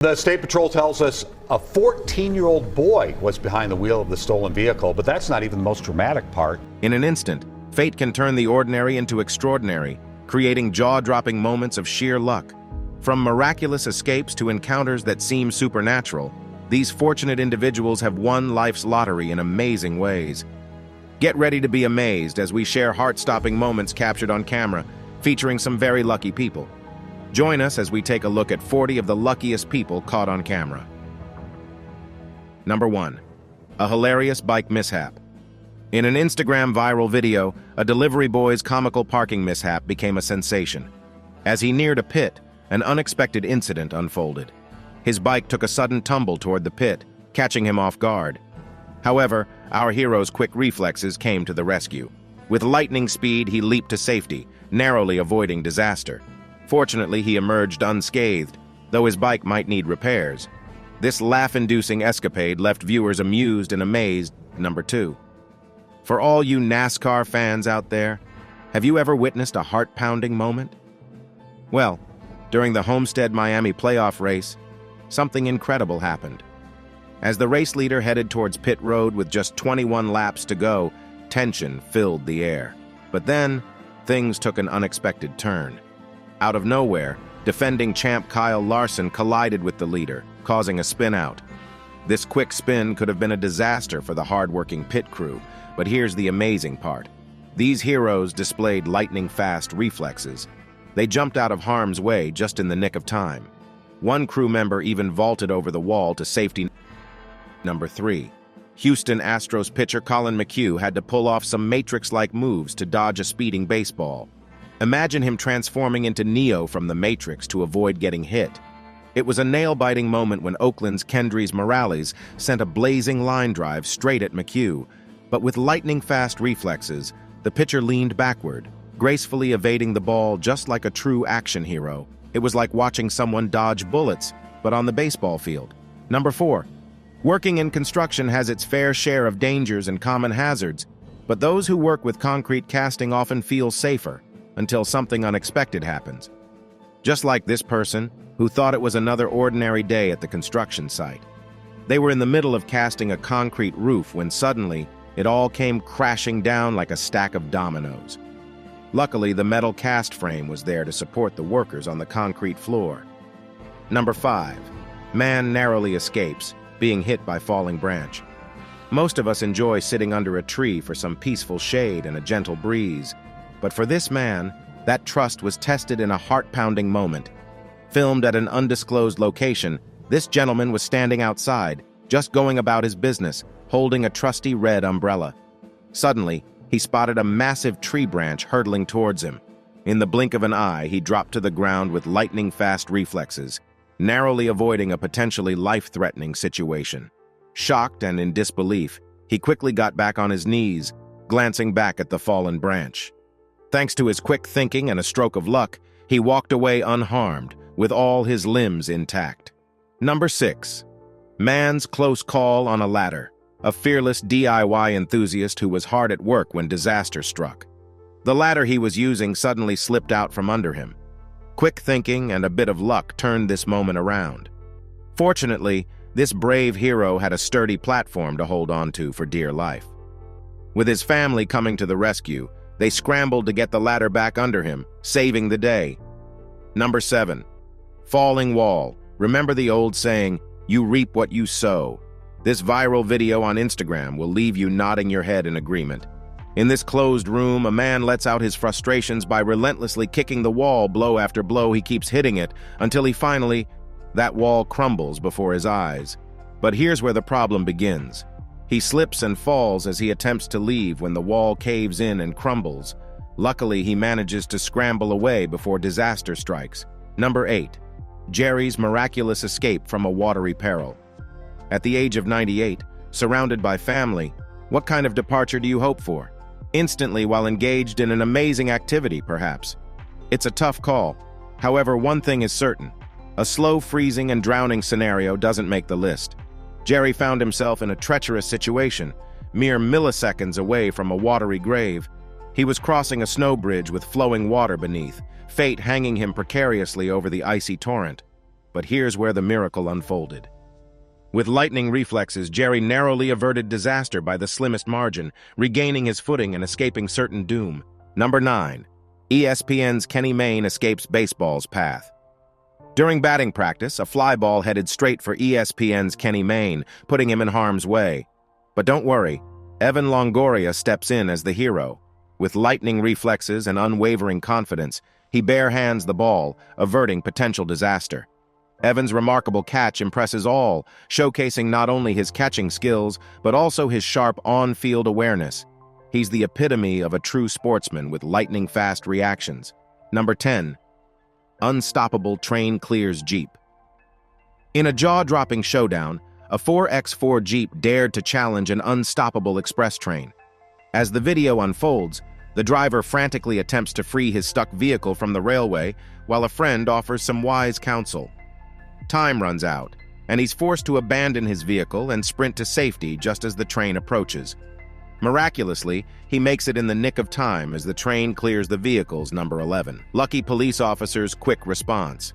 The State Patrol tells us a 14-year-old boy was behind the wheel of the stolen vehicle, but that's not even the most dramatic part. In an instant, fate can turn the ordinary into extraordinary, creating jaw-dropping moments of sheer luck. From miraculous escapes to encounters that seem supernatural, these fortunate individuals have won life's lottery in amazing ways. Get ready to be amazed as we share heart-stopping moments captured on camera, featuring some very lucky people. Join us as we take a look at 40 of the luckiest people caught on camera. Number 1. A hilarious bike mishap. In an Instagram viral video, a delivery boy's comical parking mishap became a sensation. As he neared a pit, an unexpected incident unfolded. His bike took a sudden tumble toward the pit, catching him off guard. However, our hero's quick reflexes came to the rescue. With lightning speed, he leaped to safety, narrowly avoiding disaster. Fortunately, he emerged unscathed, though his bike might need repairs. This laugh-inducing escapade left viewers amused and amazed. Number 2. For all you NASCAR fans out there, have you ever witnessed a heart-pounding moment? Well, during the Homestead Miami playoff race, something incredible happened. As the race leader headed towards pit road with just 21 laps to go, tension filled the air. But then, things took an unexpected turn. Out of nowhere, defending champ Kyle Larson collided with the leader, causing a spin-out. This quick spin could have been a disaster for the hard-working pit crew, but here's the amazing part. These heroes displayed lightning-fast reflexes. They jumped out of harm's way just in the nick of time. One crew member even vaulted over the wall to safety. Number 3. Houston Astros pitcher Collin McHugh had to pull off some Matrix-like moves to dodge a speeding baseball. Imagine him transforming into Neo from the Matrix to avoid getting hit. It was a nail-biting moment when Oakland's Kendrys Morales sent a blazing line drive straight at McHugh, but with lightning-fast reflexes, the pitcher leaned backward, gracefully evading the ball just like a true action hero. It was like watching someone dodge bullets, but on the baseball field. Number 4. Working in construction has its fair share of dangers and common hazards, but those who work with concrete casting often feel safer until something unexpected happens. Just like this person, who thought it was another ordinary day at the construction site. They were in the middle of casting a concrete roof when suddenly, it all came crashing down like a stack of dominoes. Luckily, the metal cast frame was there to support the workers on the concrete floor. Number 5. Man narrowly escapes, being hit by falling branch. Most of us enjoy sitting under a tree for some peaceful shade and a gentle breeze. But for this man, that trust was tested in a heart-pounding moment. Filmed at an undisclosed location, this gentleman was standing outside, just going about his business, holding a trusty red umbrella. Suddenly, he spotted a massive tree branch hurtling towards him. In the blink of an eye, he dropped to the ground with lightning-fast reflexes, narrowly avoiding a potentially life-threatening situation. Shocked and in disbelief, he quickly got back on his knees, glancing back at the fallen branch. Thanks to his quick thinking and a stroke of luck, he walked away unharmed, with all his limbs intact. Number 6. Man's close call on a ladder. A fearless DIY enthusiast who was hard at work when disaster struck. The ladder he was using suddenly slipped out from under him. Quick thinking and a bit of luck turned this moment around. Fortunately, this brave hero had a sturdy platform to hold on to for dear life. With his family coming to the rescue, they scrambled to get the ladder back under him, saving the day. Number 7. Falling wall. Remember the old saying, "You reap what you sow." This viral video on Instagram will leave you nodding your head in agreement. In this closed room, a man lets out his frustrations by relentlessly kicking the wall blow after blow. He keeps hitting it until that wall crumbles before his eyes. But here's where the problem begins. He slips and falls as he attempts to leave when the wall caves in and crumbles. Luckily, he manages to scramble away before disaster strikes. Number 8. Jerry's miraculous escape from a watery peril. At the age of 98, surrounded by family, what kind of departure do you hope for? Instantly while engaged in an amazing activity, perhaps. It's a tough call. However, one thing is certain. A slow freezing and drowning scenario doesn't make the list. Jerry found himself in a treacherous situation, mere milliseconds away from a watery grave. He was crossing a snow bridge with flowing water beneath, fate hanging him precariously over the icy torrent. But here's where the miracle unfolded. With lightning reflexes, Jerry narrowly averted disaster by the slimmest margin, regaining his footing and escaping certain doom. Number 9. ESPN's Kenny Mayne escapes baseball's path. During batting practice, a fly ball headed straight for ESPN's Kenny Mayne, putting him in harm's way. But don't worry, Evan Longoria steps in as the hero. With lightning reflexes and unwavering confidence, he barehands the ball, averting potential disaster. Evan's remarkable catch impresses all, showcasing not only his catching skills, but also his sharp on-field awareness. He's the epitome of a true sportsman with lightning-fast reactions. Number 10. Unstoppable train clears Jeep. In a jaw-dropping showdown, a 4x4 Jeep dared to challenge an unstoppable express train. As the video unfolds, the driver frantically attempts to free his stuck vehicle from the railway, while a friend offers some wise counsel. Time runs out, and he's forced to abandon his vehicle and sprint to safety just as the train approaches. Miraculously, he makes it in the nick of time as the train clears the vehicle's number 11. Lucky police officer's quick response.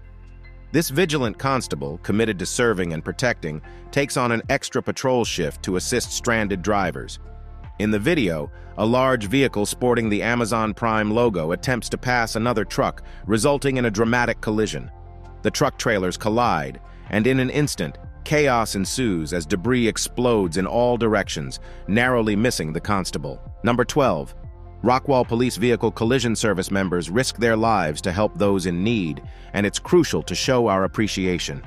This vigilant constable, committed to serving and protecting, takes on an extra patrol shift to assist stranded drivers. In the video, a large vehicle sporting the Amazon Prime logo attempts to pass another truck, resulting in a dramatic collision. The truck trailers collide, and in an instant, chaos ensues as debris explodes in all directions, narrowly missing the constable. Number 12. Rockwall Police Vehicle Collision Service members risk their lives to help those in need, and it's crucial to show our appreciation.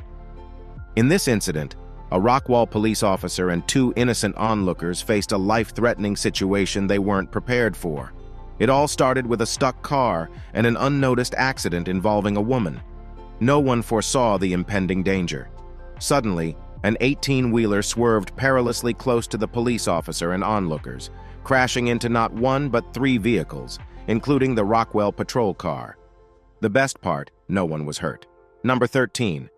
In this incident, a Rockwall police officer and 2 innocent onlookers faced a life-threatening situation they weren't prepared for. It all started with a stuck car and an unnoticed accident involving a woman. No one foresaw the impending danger. Suddenly, an 18-wheeler swerved perilously close to the police officer and onlookers, crashing into not 1 but 3 vehicles, including the Rockwell patrol car. The best part, no one was hurt. Number 13.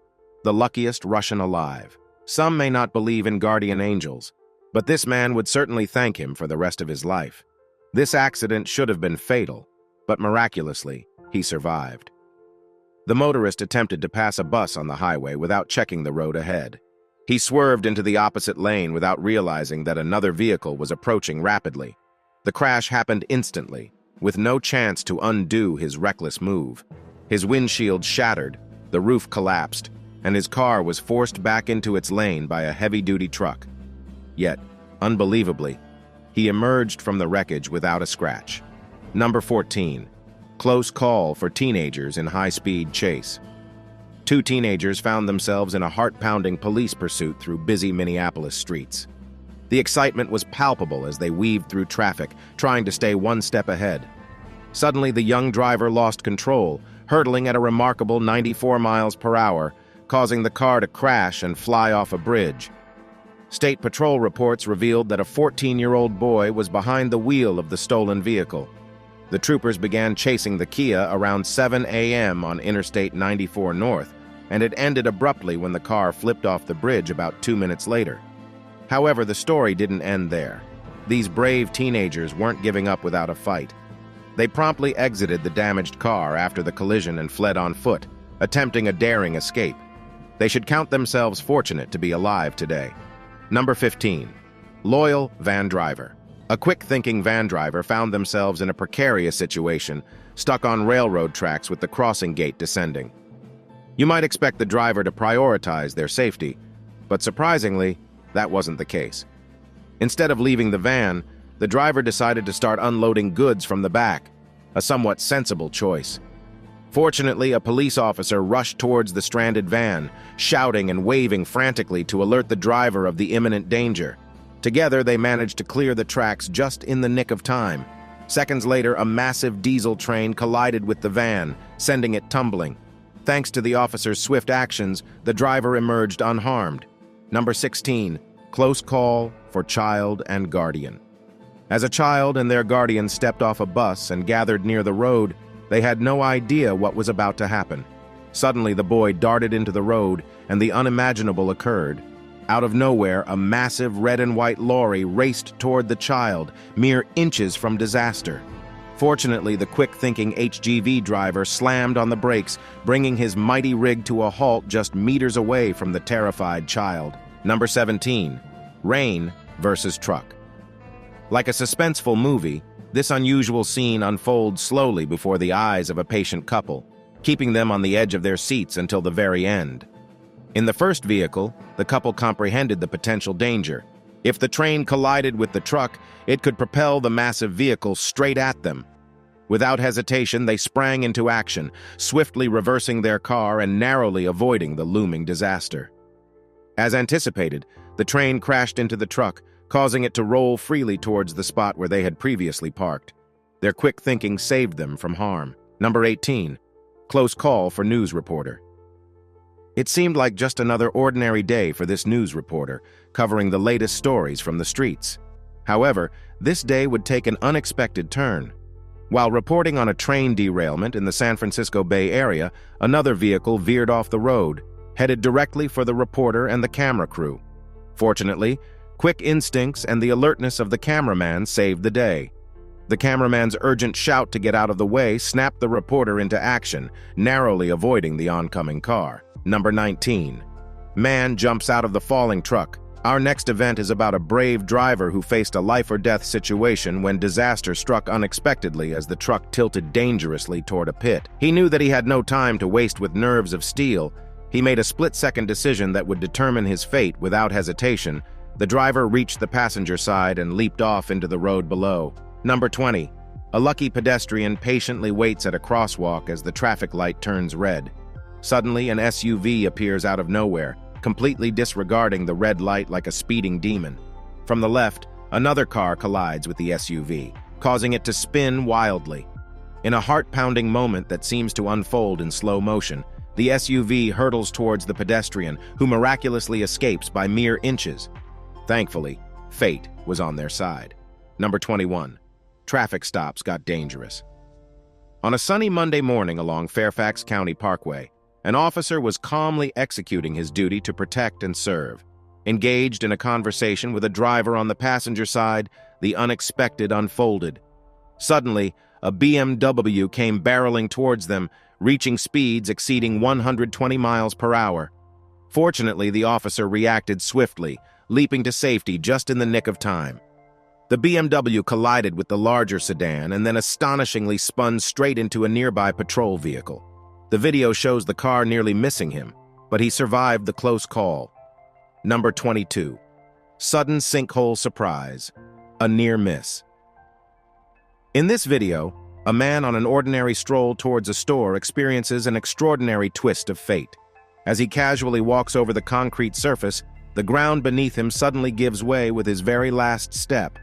The luckiest Russian alive. Some may not believe in guardian angels, but this man would certainly thank him for the rest of his life. This accident should have been fatal, but miraculously, he survived. The motorist attempted to pass a bus on the highway without checking the road ahead. He swerved into the opposite lane without realizing that another vehicle was approaching rapidly. The crash happened instantly, with no chance to undo his reckless move. His windshield shattered, the roof collapsed, and his car was forced back into its lane by a heavy-duty truck. Yet, unbelievably, he emerged from the wreckage without a scratch. Number 14. Close call for teenagers in high-speed chase. 2 teenagers found themselves in a heart-pounding police pursuit through busy Minneapolis streets. The excitement was palpable as they weaved through traffic, trying to stay 1 step ahead. Suddenly, the young driver lost control, hurtling at a remarkable 94 miles per hour, causing the car to crash and fly off a bridge. State Patrol reports revealed that a 14-year-old boy was behind the wheel of the stolen vehicle. The troopers began chasing the Kia around 7 a.m. on Interstate 94 North, and it ended abruptly when the car flipped off the bridge about 2 minutes later. However, the story didn't end there. These brave teenagers weren't giving up without a fight. They promptly exited the damaged car after the collision and fled on foot, attempting a daring escape. They should count themselves fortunate to be alive today. Number 15. Loyal van driver. A quick-thinking van driver found themselves in a precarious situation, stuck on railroad tracks with the crossing gate descending. You might expect the driver to prioritize their safety, but surprisingly, that wasn't the case. Instead of leaving the van, the driver decided to start unloading goods from the back, a somewhat sensible choice. Fortunately, a police officer rushed towards the stranded van, shouting and waving frantically to alert the driver of the imminent danger. Together, they managed to clear the tracks just in the nick of time. Seconds later, a massive diesel train collided with the van, sending it tumbling. Thanks to the officer's swift actions, the driver emerged unharmed. Number 16. Close call for child and guardian. As a child and their guardian stepped off a bus and gathered near the road, they had no idea what was about to happen. Suddenly, the boy darted into the road, and the unimaginable occurred. Out of nowhere, a massive red and white lorry raced toward the child, mere inches from disaster. Fortunately, the quick-thinking HGV driver slammed on the brakes, bringing his mighty rig to a halt just meters away from the terrified child. Number 17. Rain versus truck. Like a suspenseful movie, this unusual scene unfolds slowly before the eyes of a patient couple, keeping them on the edge of their seats until the very end. In the first vehicle, the couple comprehended the potential danger. If the train collided with the truck, it could propel the massive vehicle straight at them. Without hesitation, they sprang into action, swiftly reversing their car and narrowly avoiding the looming disaster. As anticipated, the train crashed into the truck, causing it to roll freely towards the spot where they had previously parked. Their quick thinking saved them from harm. Number 18. Close call for news reporter. It seemed like just another ordinary day for this news reporter, covering the latest stories from the streets. However, this day would take an unexpected turn. While reporting on a train derailment in the San Francisco Bay Area, another vehicle veered off the road, headed directly for the reporter and the camera crew. Fortunately, quick instincts and the alertness of the cameraman saved the day. The cameraman's urgent shout to get out of the way snapped the reporter into action, narrowly avoiding the oncoming car. Number 19. Man jumps out of the falling truck. Our next event is about a brave driver who faced a life-or-death situation when disaster struck unexpectedly as the truck tilted dangerously toward a pit. He knew that he had no time to waste with nerves of steel. He made a split-second decision that would determine his fate without hesitation. The driver reached the passenger side and leaped off into the road below. Number 20. A lucky pedestrian patiently waits at a crosswalk as the traffic light turns red. Suddenly, an SUV appears out of nowhere, completely disregarding the red light like a speeding demon. From the left, another car collides with the SUV, causing it to spin wildly. In a heart-pounding moment that seems to unfold in slow motion, the SUV hurtles towards the pedestrian, who miraculously escapes by mere inches. Thankfully, fate was on their side. Number 21. Traffic stops got dangerous. On a sunny Monday morning along Fairfax County Parkway, an officer was calmly executing his duty to protect and serve. Engaged in a conversation with a driver on the passenger side, the unexpected unfolded. Suddenly, a BMW came barreling towards them, reaching speeds exceeding 120 miles per hour. Fortunately, the officer reacted swiftly, leaping to safety just in the nick of time. The BMW collided with the larger sedan and then astonishingly spun straight into a nearby patrol vehicle. The video shows the car nearly missing him, but he survived the close call. Number 22. Sudden sinkhole surprise. A near miss. In this video, a man on an ordinary stroll towards a store experiences an extraordinary twist of fate. As he casually walks over the concrete surface, the ground beneath him suddenly gives way with his very last step.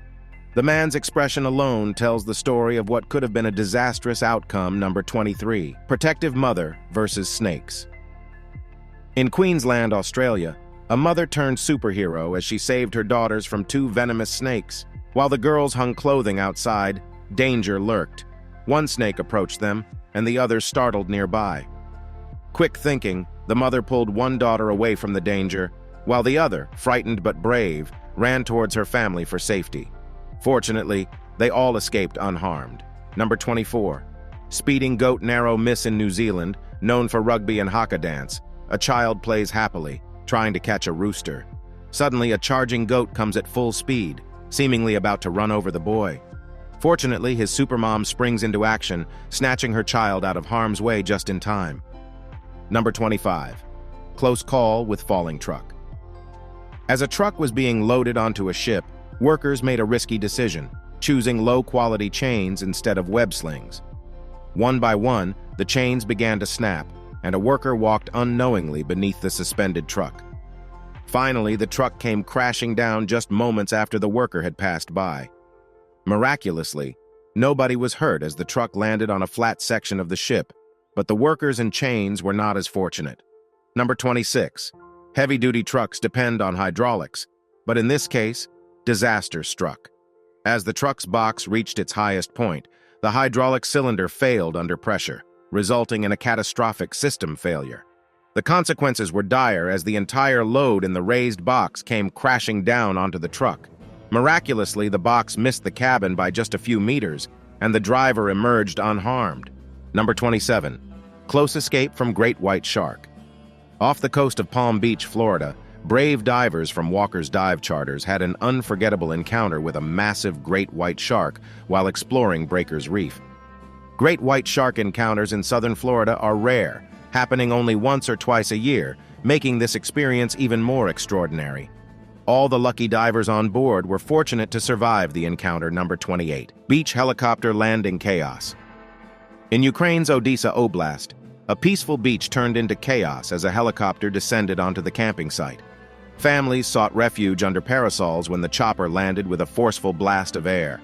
The man's expression alone tells the story of what could have been a disastrous outcome. Number 23. Protective mother versus snakes. In Queensland, Australia, a mother turned superhero as she saved her daughters from two venomous snakes. While the girls hung clothing outside, danger lurked. One snake approached them, and the other startled nearby. Quick thinking, the mother pulled one daughter away from the danger, while the other, frightened but brave, ran towards her family for safety. Fortunately, they all escaped unharmed. Number 24. Speeding goat narrow miss in New Zealand, known for rugby and haka dance. A child plays happily, trying to catch a rooster. Suddenly, a charging goat comes at full speed, seemingly about to run over the boy. Fortunately, his supermom springs into action, snatching her child out of harm's way just in time. Number 25. Close call with falling truck. As a truck was being loaded onto a ship, workers made a risky decision, choosing low-quality chains instead of web slings. One by one, the chains began to snap, and a worker walked unknowingly beneath the suspended truck. Finally, the truck came crashing down just moments after the worker had passed by. Miraculously, nobody was hurt as the truck landed on a flat section of the ship, but the workers and chains were not as fortunate. Number 26. Heavy-duty trucks depend on hydraulics, but in this case, disaster struck. As the truck's box reached its highest point, the hydraulic cylinder failed under pressure, resulting in a catastrophic system failure. The consequences were dire as the entire load in the raised box came crashing down onto the truck. Miraculously, the box missed the cabin by just a few meters, and the driver emerged unharmed. Number 27. Close escape from great white shark. Off the coast of Palm Beach, Florida, brave divers from Walker's Dive Charters had an unforgettable encounter with a massive great white shark while exploring Breakers Reef. Great white shark encounters in southern Florida are rare, happening only once or twice a year, making this experience even more extraordinary. All the lucky divers on board were fortunate to survive the encounter. Number 28. Beach helicopter landing chaos. In Ukraine's Odessa Oblast, a peaceful beach turned into chaos as a helicopter descended onto the camping site. Families sought refuge under parasols when the chopper landed with a forceful blast of air.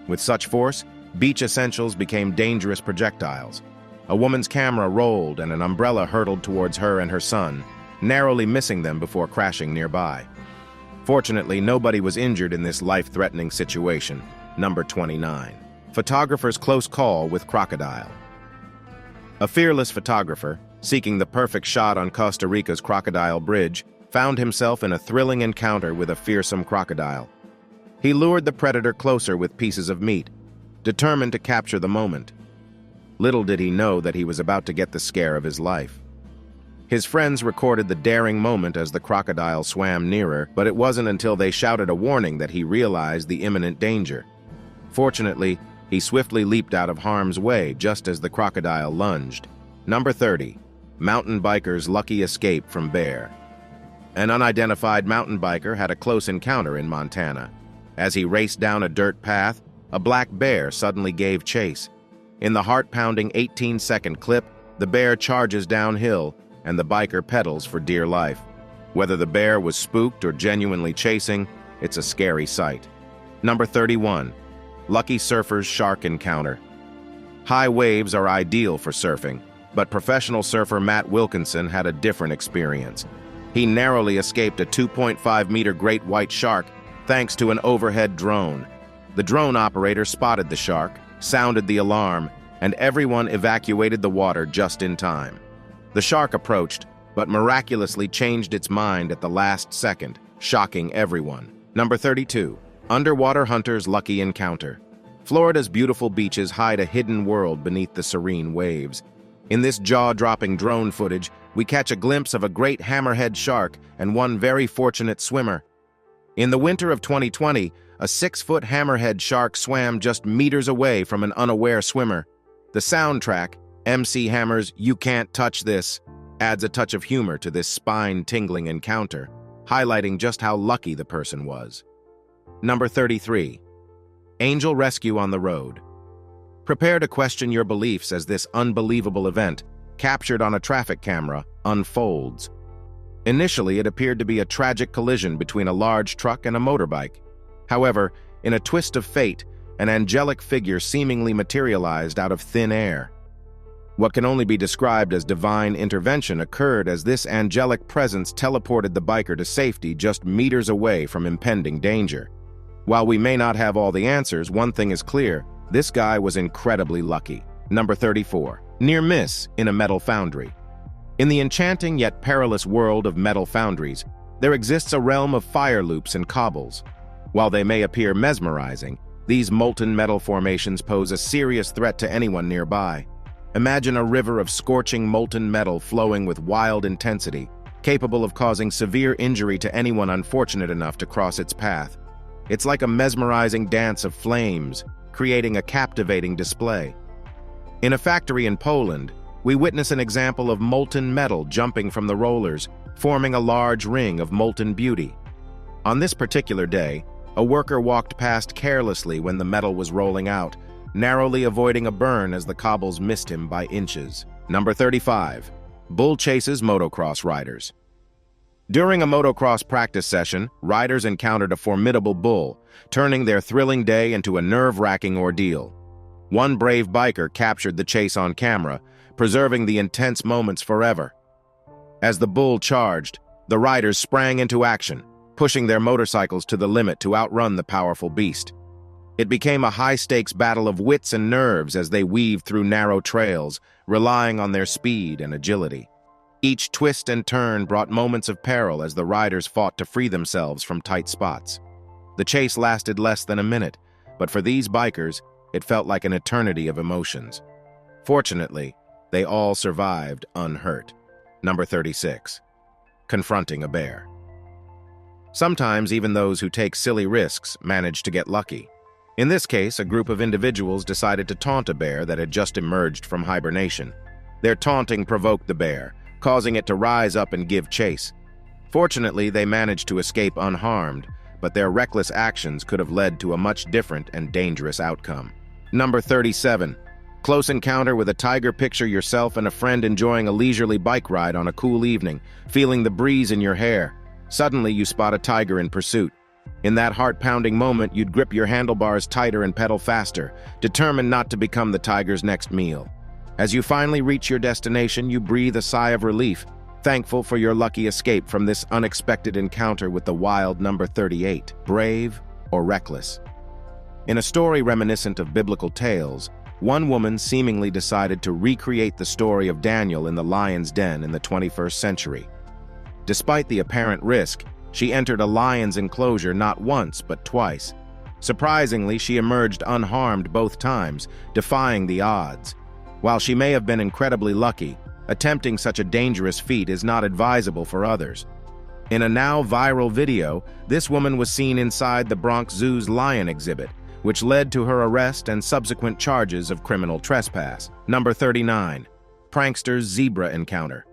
With such force, beach essentials became dangerous projectiles. A woman's camera rolled and an umbrella hurtled towards her and her son, narrowly missing them before crashing nearby. Fortunately, nobody was injured in this life-threatening situation. Number 29. Photographer's close call with crocodile. A fearless photographer, seeking the perfect shot on Costa Rica's Crocodile Bridge, found himself in a thrilling encounter with a fearsome crocodile. He lured the predator closer with pieces of meat, determined to capture the moment. Little did he know that he was about to get the scare of his life. His friends recorded the daring moment as the crocodile swam nearer, but it wasn't until they shouted a warning that he realized the imminent danger. Fortunately, he swiftly leaped out of harm's way just as the crocodile lunged. Number 30. Mountain biker's lucky escape from bear. An unidentified mountain biker had a close encounter in Montana. As he raced down a dirt path, a black bear suddenly gave chase. In the heart-pounding 18-second clip, the bear charges downhill, and the biker pedals for dear life. Whether the bear was spooked or genuinely chasing, it's a scary sight. Number 31. Lucky surfer's shark encounter. High waves are ideal for surfing, but professional surfer Matt Wilkinson had a different experience. He narrowly escaped a 2.5-meter great white shark thanks to an overhead drone. The drone operator spotted the shark, sounded the alarm, and everyone evacuated the water just in time. The shark approached, but miraculously changed its mind at the last second, shocking everyone. Number 32. Underwater hunter's lucky encounter. Florida's beautiful beaches hide a hidden world beneath the serene waves. In this jaw-dropping drone footage, we catch a glimpse of a great hammerhead shark and one very fortunate swimmer. In the winter of 2020, a 6-foot hammerhead shark swam just meters away from an unaware swimmer. The soundtrack, MC Hammer's "You Can't Touch This," adds a touch of humor to this spine-tingling encounter, highlighting just how lucky the person was. Number 33. Angel rescue on the road. Prepare to question your beliefs as this unbelievable event, captured on a traffic camera, unfolds. Initially, it appeared to be a tragic collision between a large truck and a motorbike. However, in a twist of fate, an angelic figure seemingly materialized out of thin air. What can only be described as divine intervention occurred as this angelic presence teleported the biker to safety just meters away from impending danger. While we may not have all the answers, one thing is clear: this guy was incredibly lucky. Number 34. Near miss in a metal foundry. In the enchanting yet perilous world of metal foundries, there exists a realm of fire loops and cobbles. While they may appear mesmerizing, these molten metal formations pose a serious threat to anyone nearby. Imagine a river of scorching molten metal flowing with wild intensity, capable of causing severe injury to anyone unfortunate enough to cross its path. It's like a mesmerizing dance of flames, creating a captivating display. In a factory in Poland, we witness an example of molten metal jumping from the rollers, forming a large ring of molten beauty. On this particular day, a worker walked past carelessly when the metal was rolling out, narrowly avoiding a burn as the cobbles missed him by inches. Number 35. Bull chases motocross riders. During a motocross practice session, riders encountered a formidable bull, turning their thrilling day into a nerve-wracking ordeal. One brave biker captured the chase on camera, preserving the intense moments forever. As the bull charged, the riders sprang into action, pushing their motorcycles to the limit to outrun the powerful beast. It became a high-stakes battle of wits and nerves as they weaved through narrow trails, relying on their speed and agility. Each twist and turn brought moments of peril as the riders fought to free themselves from tight spots. The chase lasted less than a minute, but for these bikers, It felt like an eternity of emotions. Fortunately, they all survived unhurt. Number 36. Confronting a bear. Sometimes even those who take silly risks manage to get lucky. In this case, a group of individuals decided to taunt a bear that had just emerged from hibernation. Their taunting provoked the bear, causing it to rise up and give chase. Fortunately, they managed to escape unharmed, but their reckless actions could have led to a much different and dangerous outcome. Number 37. Close encounter with a tiger. Picture yourself and a friend enjoying a leisurely bike ride on a cool evening, feeling the breeze in your hair. Suddenly, you spot a tiger in pursuit. In that heart-pounding moment, you'd grip your handlebars tighter and pedal faster, determined not to become the tiger's next meal. As you finally reach your destination, you breathe a sigh of relief, thankful for your lucky escape from this unexpected encounter with the wild. Number 38. Brave or reckless. In a story reminiscent of biblical tales, one woman seemingly decided to recreate the story of Daniel in the lion's den in the 21st century. Despite the apparent risk, she entered a lion's enclosure not once but twice. Surprisingly, she emerged unharmed both times, defying the odds. While she may have been incredibly lucky, attempting such a dangerous feat is not advisable for others. In a now viral video, this woman was seen inside the Bronx Zoo's lion exhibit, which led to her arrest and subsequent charges of criminal trespass. Number 39. Prankster's zebra encounter.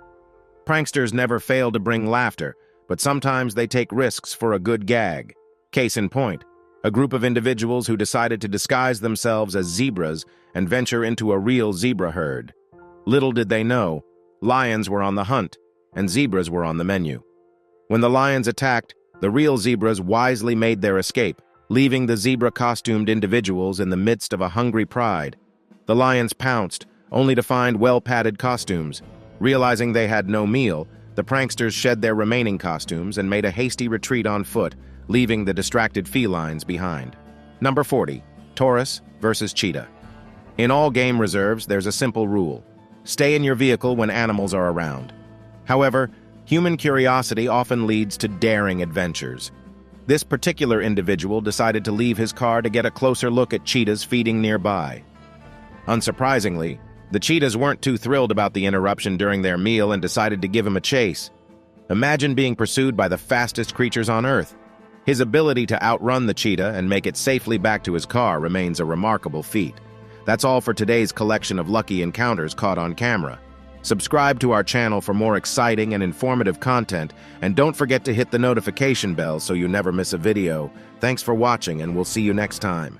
Pranksters never fail to bring laughter, but sometimes they take risks for a good gag. Case in point, a group of individuals who decided to disguise themselves as zebras and venture into a real zebra herd. Little did they know, lions were on the hunt, and zebras were on the menu. When the lions attacked, the real zebras wisely made their escape, leaving the zebra-costumed individuals in the midst of a hungry pride. The lions pounced, only to find well-padded costumes. Realizing they had no meal, the pranksters shed their remaining costumes and made a hasty retreat on foot, leaving the distracted felines behind. Number 40. Taurus versus cheetah. In all game reserves, there's a simple rule. Stay in your vehicle when animals are around. However, human curiosity often leads to daring adventures. This particular individual decided to leave his car to get a closer look at cheetahs feeding nearby. Unsurprisingly, the cheetahs weren't too thrilled about the interruption during their meal and decided to give him a chase. Imagine being pursued by the fastest creatures on Earth. His ability to outrun the cheetah and make it safely back to his car remains a remarkable feat. That's all for today's collection of lucky encounters caught on camera. Subscribe to our channel for more exciting and informative content, and don't forget to hit the notification bell so you never miss a video. Thanks for watching, and we'll see you next time.